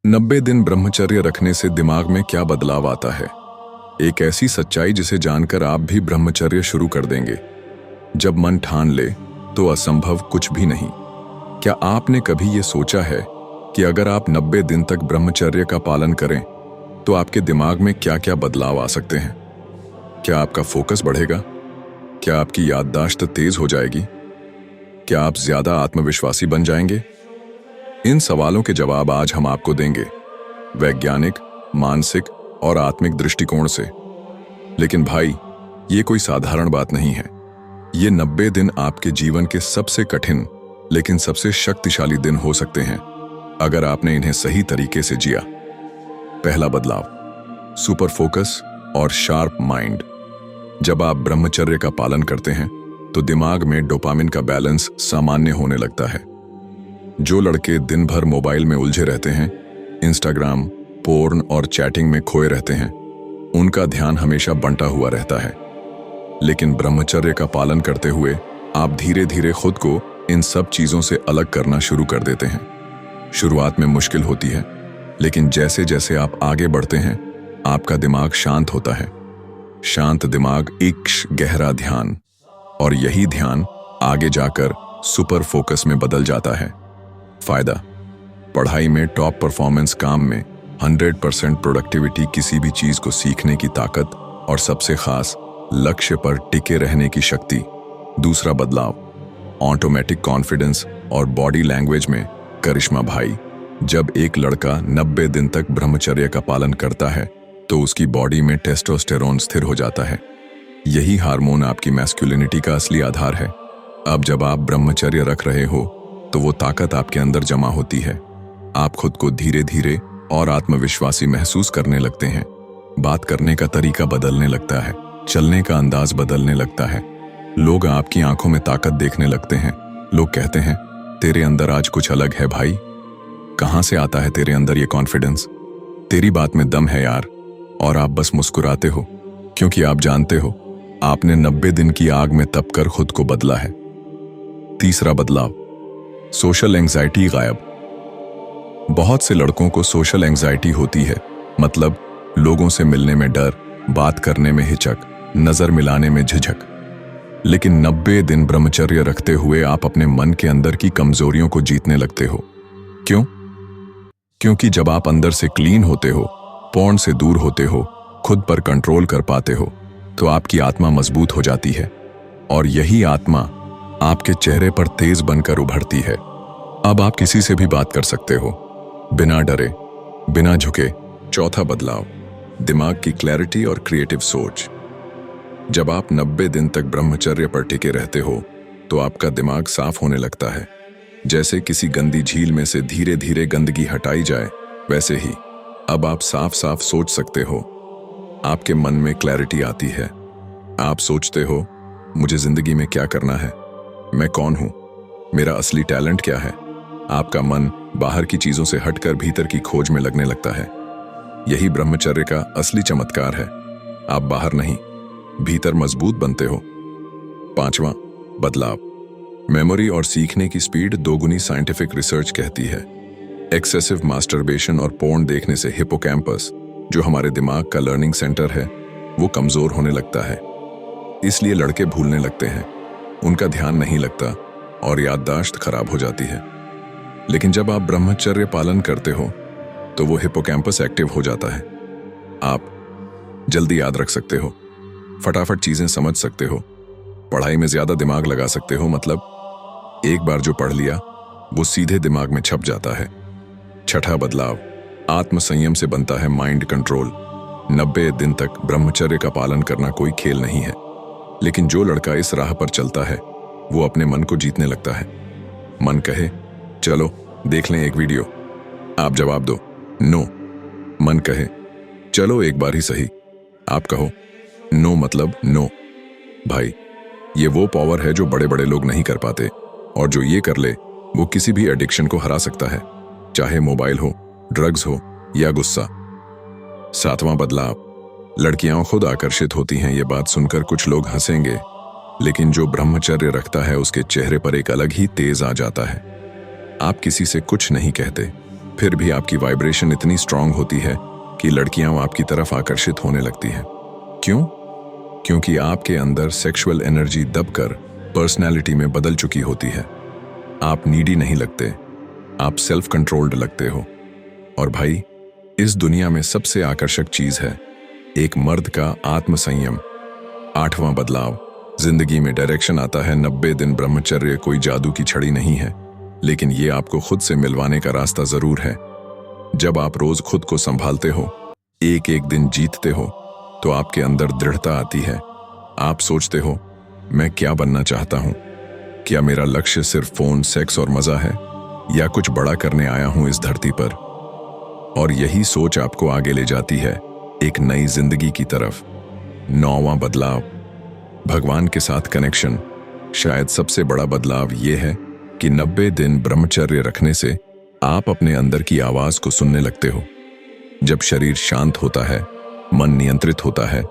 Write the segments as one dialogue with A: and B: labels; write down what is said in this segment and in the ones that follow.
A: 90 दिन ब्रह्मचर्य रखने से दिमाग में क्या बदलाव आता है। एक ऐसी सच्चाई जिसे जानकर आप भी ब्रह्मचर्य शुरू कर देंगे। जब मन ठान ले तो असंभव कुछ भी नहीं। क्या आपने कभी ये सोचा है कि अगर आप 90 दिन तक ब्रह्मचर्य का पालन करें तो आपके दिमाग में क्या क्या बदलाव आ सकते हैं। क्या आपका फोकस बढ़ेगा? क्या आपकी याददाश्त तेज हो जाएगी? क्या आप ज्यादा आत्मविश्वासी बन जाएंगे? इन सवालों के जवाब आज हम आपको देंगे, वैज्ञानिक, मानसिक और आत्मिक दृष्टिकोण से। लेकिन भाई, ये कोई साधारण बात नहीं है। ये 90 दिन आपके जीवन के सबसे कठिन लेकिन सबसे शक्तिशाली दिन हो सकते हैं अगर आपने इन्हें सही तरीके से जिया। पहला बदलाव, सुपर फोकस और शार्प माइंड। जब आप ब्रह्मचर्य का पालन करते हैं तो दिमाग में डोपामिन का बैलेंस सामान्य होने लगता है। जो लड़के दिन भर मोबाइल में उलझे रहते हैं, इंस्टाग्राम, पोर्न और चैटिंग में खोए रहते हैं, उनका ध्यान हमेशा बंटा हुआ रहता है। लेकिन ब्रह्मचर्य का पालन करते हुए आप धीरे धीरे खुद को इन सब चीजों से अलग करना शुरू कर देते हैं। शुरुआत में मुश्किल होती है, लेकिन जैसे जैसे आप आगे बढ़ते हैं आपका दिमाग शांत होता है। शांत दिमाग एक गहरा ध्यान, और यही ध्यान आगे जाकर सुपर फोकस में बदल जाता है। फायदा, पढ़ाई में टॉप परफॉर्मेंस, काम में 100% प्रोडक्टिविटी, किसी भी चीज को सीखने की ताकत और सबसे खास लक्ष्य पर टिके रहने की शक्ति। दूसरा बदलाव, ऑटोमेटिक कॉन्फिडेंस और बॉडी लैंग्वेज में करिश्मा। भाई, जब एक लड़का 90 दिन तक ब्रह्मचर्य का पालन करता है तो उसकी बॉडी में टेस्टोस्टेरोन स्थिर हो जाता है। यही हार्मोन आपकी मैस्कुलिनिटी का असली आधार है। अब जब आप ब्रह्मचर्य रख रहे हो तो वो ताकत आपके अंदर जमा होती है। आप खुद को धीरे धीरे और आत्मविश्वासी महसूस करने लगते हैं। बात करने का तरीका बदलने लगता है, चलने का अंदाज बदलने लगता है। लोग आपकी आंखों में ताकत देखने लगते हैं। लोग कहते हैं, तेरे अंदर आज कुछ अलग है भाई। कहां से आता है तेरे अंदर ये कॉन्फिडेंस? तेरी बात में दम है यार। और आप बस मुस्कुराते हो, क्योंकि आप जानते हो आपने 90 दिन की आग में तपकर खुद को बदला है। तीसरा बदलाव, सोशल एंजाइटी गायब। बहुत से लड़कों को सोशल एंजाइटी होती है, मतलब लोगों से मिलने में डर, बात करने में हिचक, नजर मिलाने में झिझक। लेकिन 90 दिन ब्रह्मचर्य रखते हुए आप अपने मन के अंदर की कमजोरियों को जीतने लगते हो। क्यों? क्योंकि जब आप अंदर से क्लीन होते हो, पॉर्न से दूर होते हो, खुद पर कंट्रोल कर पाते हो, तो आपकी आत्मा मजबूत हो जाती है। और यही आत्मा आपके चेहरे पर तेज बनकर उभरती है। अब आप किसी से भी बात कर सकते हो, बिना डरे, बिना झुके। चौथा बदलाव, दिमाग की क्लैरिटी और क्रिएटिव सोच। जब आप 90 दिन तक ब्रह्मचर्य पर टिके रहते हो तो आपका दिमाग साफ होने लगता है। जैसे किसी गंदी झील में से धीरे धीरे गंदगी हटाई जाए, वैसे ही अब आप साफ साफ सोच सकते हो। आपके मन में क्लैरिटी आती है। आप सोचते हो, मुझे जिंदगी में क्या करना है, मैं कौन हूं, मेरा असली टैलेंट क्या है। आपका मन बाहर की चीजों से हटकर भीतर की खोज में लगने लगता है। यही ब्रह्मचर्य का असली चमत्कार है। आप बाहर नहीं, भीतर मजबूत बनते हो। पांचवा बदलाव, मेमोरी और सीखने की स्पीड दोगुनी। साइंटिफिक रिसर्च कहती है एक्सेसिव मास्टरबेशन और पोर्न देखने से हिपोकैम्पस, जो हमारे दिमाग का लर्निंग सेंटर है, वो कमजोर होने लगता है। इसलिए लड़के भूलने लगते हैं, उनका ध्यान नहीं लगता और याददाश्त खराब हो जाती है। लेकिन जब आप ब्रह्मचर्य पालन करते हो तो वो हिपोकैम्पस एक्टिव हो जाता है। आप जल्दी याद रख सकते हो, फटाफट चीजें समझ सकते हो, पढ़ाई में ज्यादा दिमाग लगा सकते हो। मतलब एक बार जो पढ़ लिया वो सीधे दिमाग में छप जाता है। छठा बदलाव, आत्मसंयम से बनता है माइंड कंट्रोल। 90 दिन तक ब्रह्मचर्य का पालन करना कोई खेल नहीं है, लेकिन जो लड़का इस राह पर चलता है वो अपने मन को जीतने लगता है। मन कहे, चलो देख लें एक वीडियो, आप जवाब दो, नो। मन कहे, चलो एक बार ही सही, आप कहो, नो मतलब नो। भाई, ये वो पावर है जो बड़े बड़े लोग नहीं कर पाते, और जो ये कर ले वो किसी भी एडिक्शन को हरा सकता है, चाहे मोबाइल हो, ड्रग्स हो या गुस्सा। सातवां बदलाव, लड़कियां खुद आकर्षित होती हैं। ये बात सुनकर कुछ लोग हंसेंगे, लेकिन जो ब्रह्मचर्य रखता है उसके चेहरे पर एक अलग ही तेज आ जाता है। आप किसी से कुछ नहीं कहते, फिर भी आपकी वाइब्रेशन इतनी स्ट्रांग होती है कि लड़कियां आपकी तरफ आकर्षित होने लगती हैं। क्यों? क्योंकि आपके अंदर सेक्सुअल एनर्जी दबकर पर्सनैलिटी में बदल चुकी होती है। आप नीडी नहीं लगते, आप सेल्फ कंट्रोल्ड लगते हो। और भाई, इस दुनिया में सबसे आकर्षक चीज है एक मर्द का आत्मसंयम। 8वां बदलाव, जिंदगी में डायरेक्शन आता है। 90 दिन ब्रह्मचर्य कोई जादू की छड़ी नहीं है, लेकिन ये आपको खुद से मिलवाने का रास्ता जरूर है। जब आप रोज खुद को संभालते हो, एक एक दिन जीतते हो, तो आपके अंदर दृढ़ता आती है। आप सोचते हो, मैं क्या बनना चाहता हूं? क्या मेरा लक्ष्य सिर्फ फोन, सेक्स और मजा है, या कुछ बड़ा करने आया हूं इस धरती पर? और यही सोच आपको आगे ले जाती है एक नई जिंदगी की तरफ। 9वां बदलाव, भगवान के साथ कनेक्शन। शायद सबसे बड़ा बदलाव यह है कि 90 दिन ब्रह्मचर्य रखने से आप अपने अंदर की आवाज को सुनने लगते हो। जब शरीर शांत होता है, मन नियंत्रित होता है,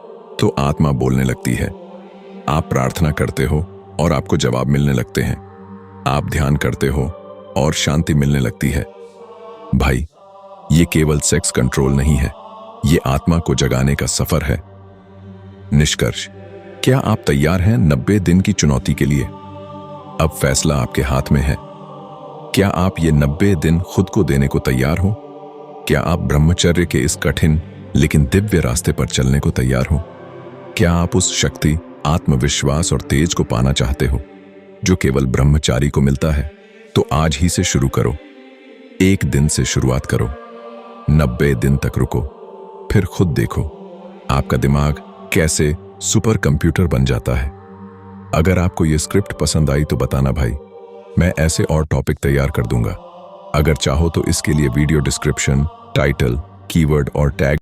A: तो आत्मा बोलने लगती है। आप प्रार्थना करते हो और आपको जवाब मिलने लगते हैं। आप ध्यान करते हो और शांति मिलने लगती है। भाई, ये केवल सेक्स कंट्रोल नहीं है, ये आत्मा को जगाने का सफर है। निष्कर्ष, क्या आप तैयार हैं 90 दिन की चुनौती के लिए? अब फैसला आपके हाथ में है। क्या आप ये 90 दिन खुद को देने को तैयार हो? क्या आप ब्रह्मचर्य के इस कठिन लेकिन दिव्य रास्ते पर चलने को तैयार हो? क्या आप उस शक्ति, आत्मविश्वास और तेज को पाना चाहते हो जो केवल ब्रह्मचारी को मिलता है? तो आज ही से शुरू करो। एक दिन से शुरुआत करो, 90 दिन तक रुको, फिर खुद देखो आपका दिमाग कैसे सुपर कंप्यूटर बन जाता है। अगर आपको ये स्क्रिप्ट पसंद आई तो बताना भाई, मैं ऐसे और टॉपिक तैयार कर दूंगा। अगर चाहो तो इसके लिए वीडियो डिस्क्रिप्शन, टाइटल, कीवर्ड और टैग